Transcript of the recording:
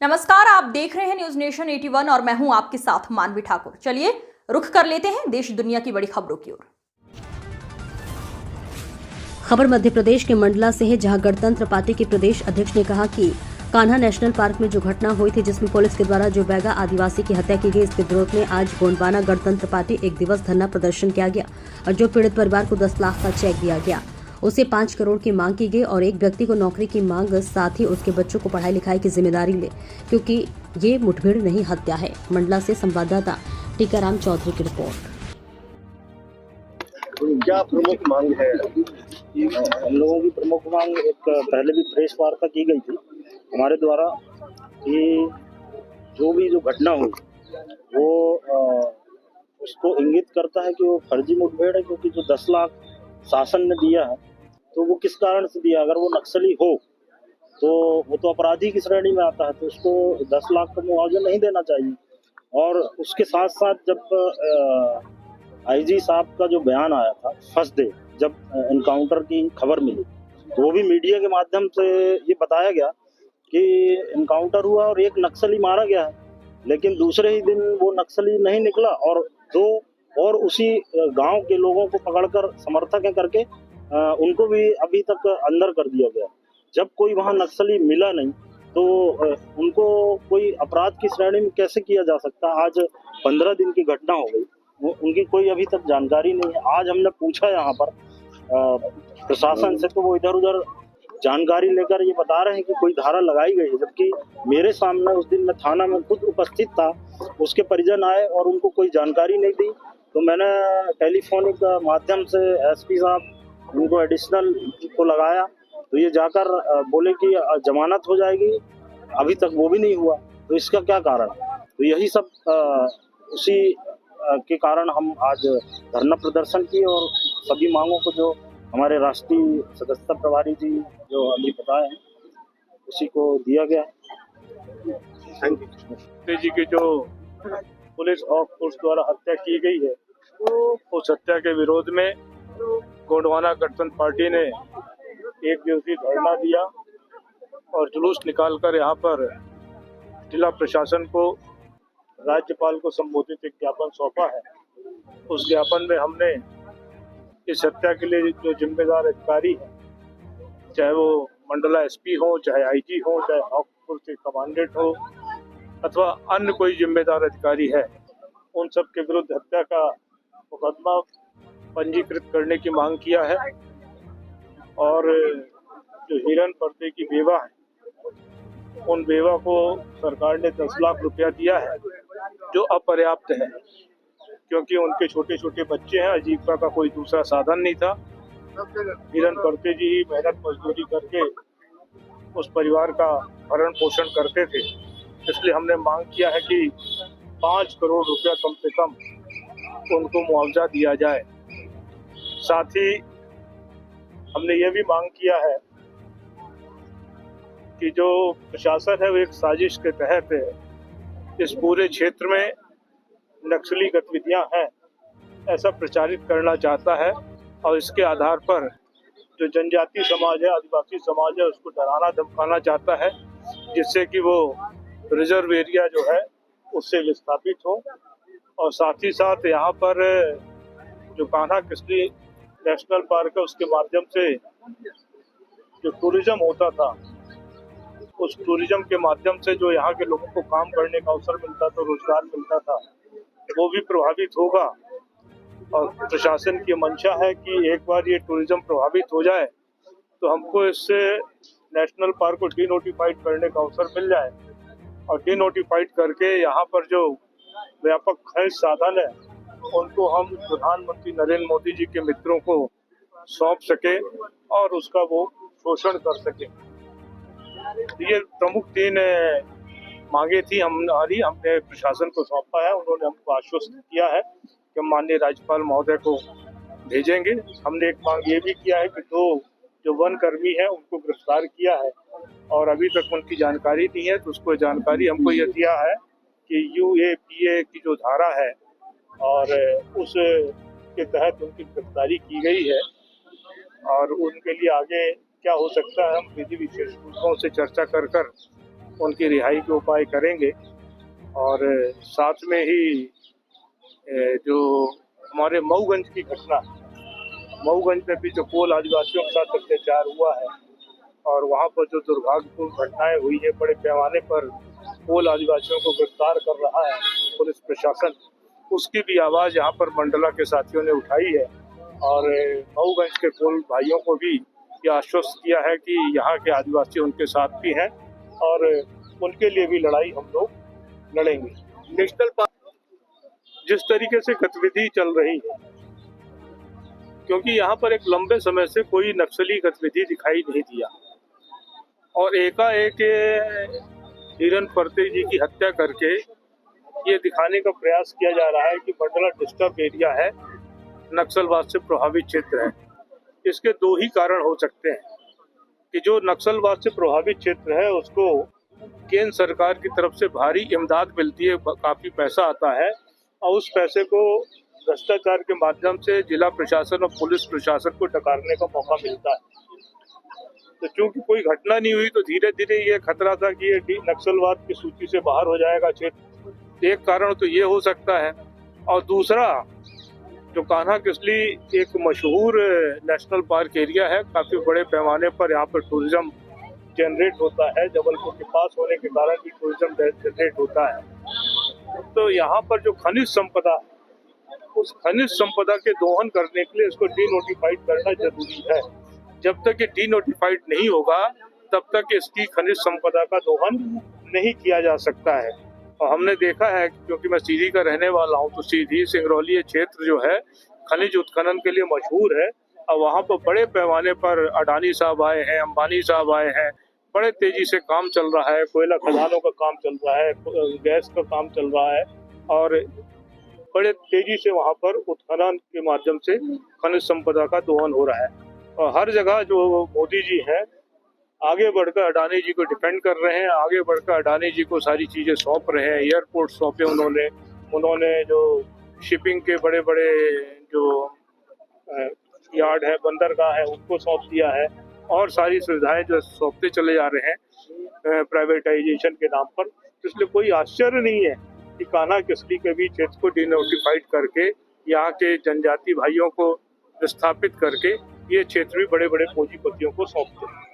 नमस्कार, आप देख रहे हैं न्यूज नेशन 81 और मैं हूं आपके साथ मानवी ठाकुर। चलिए रुख कर लेते हैं देश दुनिया की बड़ी खबरों की ओर। खबर मध्य प्रदेश के मंडला से है, जहां गणतंत्र पार्टी के प्रदेश अध्यक्ष ने कहा कि कान्हा नेशनल पार्क में जो घटना हुई थी, जिसमें पुलिस के द्वारा जो बैगा आदिवासी की हत्या की गई, इसके विरोध में आज गोंडवाना गणतंत्र पार्टी एक दिवस धरना प्रदर्शन किया गया और जो पीड़ित परिवार को 10 लाख का चेक दिया गया, उसे 5 करोड़ की मांग की गई और एक व्यक्ति को नौकरी की मांग, साथ ही उसके बच्चों को पढ़ाई लिखाई की जिम्मेदारी ले, क्योंकि ये मुठभेड़ नहीं हत्या है। मंडला से संवाददाता टीकाराम चौधरी की रिपोर्ट। क्या प्रमुख मांग है? हम लोगों की प्रमुख मांग एक पहले भी प्रेस वार्ता की गई थी हमारे द्वारा कि जो घटना हुई वो उसको इंगित करता है कि वो फर्जी मुठभेड़ है, क्योंकि जो 10 लाख शासन ने दिया है तो वो किस कारण से दिया? अगर वो नक्सली हो तो वो तो अपराधी की श्रेणी में आता है, तो उसको 10 लाख का मुआवजा नहीं देना चाहिए। और उसके साथ साथ जब आईजी साहब का जो बयान आया था फर्स्ट डे जब एनकाउंटर की खबर मिली, तो वो भी मीडिया के माध्यम से ये बताया गया कि एनकाउंटर हुआ और एक नक्सली मारा गया है, लेकिन दूसरे ही दिन वो नक्सली नहीं निकला और दो और उसी गांव के लोगों को पकड़कर समर्थक करके उनको भी अभी तक अंदर कर दिया गया। जब कोई वहां नक्सली मिला नहीं तो उनको कोई अपराध की श्रेणी में कैसे किया जा सकता? आज 15 दिन की घटना हो गई, उनकी कोई अभी तक जानकारी नहीं है। आज हमने पूछा यहाँ पर प्रशासन से, तो वो इधर उधर जानकारी लेकर ये बता रहे हैं कि कोई धारा लगाई गई है, जबकि मेरे सामने उस दिन मैं थाना में खुद उपस्थित था, उसके परिजन आए और उनको कोई जानकारी नहीं दी। तो मैंने टेलीफोनिक माध्यम से एसपी साहब उनको एडिशनल को लगाया, तो ये जाकर बोले कि जमानत हो जाएगी, अभी तक वो भी नहीं हुआ। तो इसका क्या कारण? तो यही सब उसी के कारण हम आज धरना प्रदर्शन किए और सभी मांगों को जो हमारे राष्ट्रीय सदस्यता प्रभारी जी जो अभी बताए हैं उसी को दिया गया है। Thank you. जी की जो पुलिस फोर्स द्वारा हत्या की गई है, उस हत्या के विरोध में गोंडवाना गणतंत्र पार्टी ने एक दिवसीय धरना दिया और जुलूस निकालकर यहाँ पर जिला प्रशासन को, राज्यपाल को संबोधित एक ज्ञापन सौंपा है। उस ज्ञापन में हमने इस हत्या के लिए जो जिम्मेदार अधिकारी हैं, चाहे वो मंडला एसपी हो, चाहे आईजी हो, चाहे हॉकपुर के कमांडेंट हो अथवा अन्य कोई जिम्मेदार अधिकारी है, उन सब के विरुद्ध हत्या का मुकदमा पंजीकृत करने की मांग किया है। और जो हिरन पर्दे की बेवा है, उन बेवा को सरकार ने 10 लाख रुपया दिया है, जो अपर्याप्त है, क्योंकि उनके छोटे छोटे बच्चे हैं। आजीविका का कोई दूसरा साधन नहीं था। हिरन पर्दे जी ही मेहनत मजदूरी करके उस परिवार का भरण पोषण करते थे। इसलिए हमने मांग किया है कि 5 करोड़ रुपया कम से कम उनको मुआवजा दिया जाए। साथ ही हमने ये भी मांग किया है कि जो प्रशासन है वो एक साजिश के तहत इस पूरे क्षेत्र में नक्सली गतिविधियां हैं ऐसा प्रचारित करना चाहता है और इसके आधार पर जो जनजातीय समाज है, आदिवासी समाज है, उसको डराना धमकाना चाहता है, जिससे कि वो रिजर्व एरिया जो है उससे विस्थापित हो। और साथ ही साथ यहाँ पर जो कान्हा किसली नेशनल पार्क है, उसके माध्यम से जो टूरिज्म होता था, उस टूरिज्म के माध्यम से जो यहाँ के लोगों को काम करने का अवसर मिलता था, रोजगार मिलता था, वो भी प्रभावित होगा। और प्रशासन की मंशा है कि एक बार ये टूरिज्म प्रभावित हो जाए तो हमको इससे नेशनल पार्क को डीनोटिफाइड करने का अवसर मिल जाए और डीनोटिफाइड करके यहाँ पर जो व्यापक खनिज साधन है उनको हम प्रधानमंत्री नरेंद्र मोदी जी के मित्रों को सौंप सके और उसका वो शोषण कर सके। ये प्रमुख 3 मांगे थी हमने प्रशासन को सौंपा है। उन्होंने हमको आश्वस्त किया है कि हम माननीय राज्यपाल महोदय को भेजेंगे। हमने एक मांग ये भी किया है कि 2 जो वन कर्मी है उनको गिरफ्तार किया है और अभी तक उनकी जानकारी नहीं है, तो उसको जानकारी हमको ये दिया है कि UAPA की जो धारा है और उस के तहत उनकी गिरफ्तारी की गई है और उनके लिए आगे क्या हो सकता है हम विधि विशेषज्ञों से चर्चा कर उनकी रिहाई के उपाय करेंगे। और साथ में ही जो हमारे मऊगंज की घटना, मऊगंज में भी जो कोल आदिवासियों के साथ अत्याचार हुआ है और वहाँ पर जो दुर्भाग्यपूर्ण घटनाएं हुई है, बड़े पैमाने पर कोल आदिवासियों को गिरफ्तार कर रहा है पुलिस प्रशासन, उसकी भी आवाज़ यहाँ पर मंडला के साथियों ने उठाई है। और मऊगंज के कोल भाइयों को भी ये आश्वस्त किया है कि यहाँ के आदिवासी उनके साथ भी हैं और उनके लिए भी लड़ाई हम लोग लड़ेंगे। नेशनल पार्क जिस तरीके से गतिविधि चल रही है, क्योंकि यहाँ पर एक लंबे समय से कोई नक्सली गतिविधि दिखाई नहीं दिया और एकाएक हिरन फरते जी की हत्या करके ये दिखाने का प्रयास किया जा रहा है कि मंडला डिस्टर्ब एरिया है, नक्सलवाद से प्रभावित क्षेत्र है। इसके दो ही कारण हो सकते हैं कि जो नक्सलवाद से प्रभावित क्षेत्र है उसको केंद्र सरकार की तरफ से भारी इमदाद मिलती है, काफ़ी पैसा आता है और उस पैसे को भ्रष्टाचार के माध्यम से जिला प्रशासन और पुलिस प्रशासन को डकारने का मौका मिलता है। तो चूंकि कोई घटना नहीं हुई तो धीरे धीरे ये खतरा था कि ये नक्सलवाद की सूची से बाहर हो जाएगा क्षेत्र। एक कारण तो ये हो सकता है और दूसरा जो कान्हा किसली एक मशहूर नेशनल पार्क एरिया है, काफ़ी बड़े पैमाने पर यहाँ पर टूरिज्म जनरेट होता है, जबलपुर के पास होने के कारण भी टूरिज्म जनरेट होता है। तो यहाँ पर जो खनिज संपदा, उस खनिज संपदा के दोहन करने के लिए इसको डीनोटिफाइड करना जरूरी है। जब तक ये डीनोटिफाइड नहीं होगा तब तक इसकी खनिज संपदा का दोहन नहीं किया जा सकता है। और हमने देखा है, क्योंकि मैं सीधी का रहने वाला हूँ, तो सीधी सिंगरौली क्षेत्र जो है खनिज उत्खनन के लिए मशहूर है और वहाँ पर बड़े पैमाने पर अडानी साहब आए हैं, अंबानी साहब आए हैं, बड़े तेजी से काम चल रहा है, कोयला खदानों का काम चल रहा है, गैस का काम चल रहा है और बड़े तेजी से वहाँ पर उत्खनन के माध्यम से खनिज संपदा का दोहन हो रहा है। और हर जगह जो मोदी जी हैं आगे बढ़कर अडानी जी को डिफेंड कर रहे हैं, आगे बढ़कर अडानी जी को सारी चीज़ें सौंप रहे हैं। एयरपोर्ट सौंपे उन्होंने जो शिपिंग के बड़े बड़े जो यार्ड है, बंदरगाह है, उनको सौंप दिया है और सारी सुविधाएं जो सौंपते चले जा रहे हैं प्राइवेटाइजेशन के नाम पर। इसलिए कोई आश्चर्य नहीं है कि कान्हा किसली के भी क्षेत्र को डिनोटिफाइड करके यहाँ के जनजाति भाइयों को विस्थापित करके ये क्षेत्र भी बड़े बड़े पूंजीपतियों को सौंपते हैं।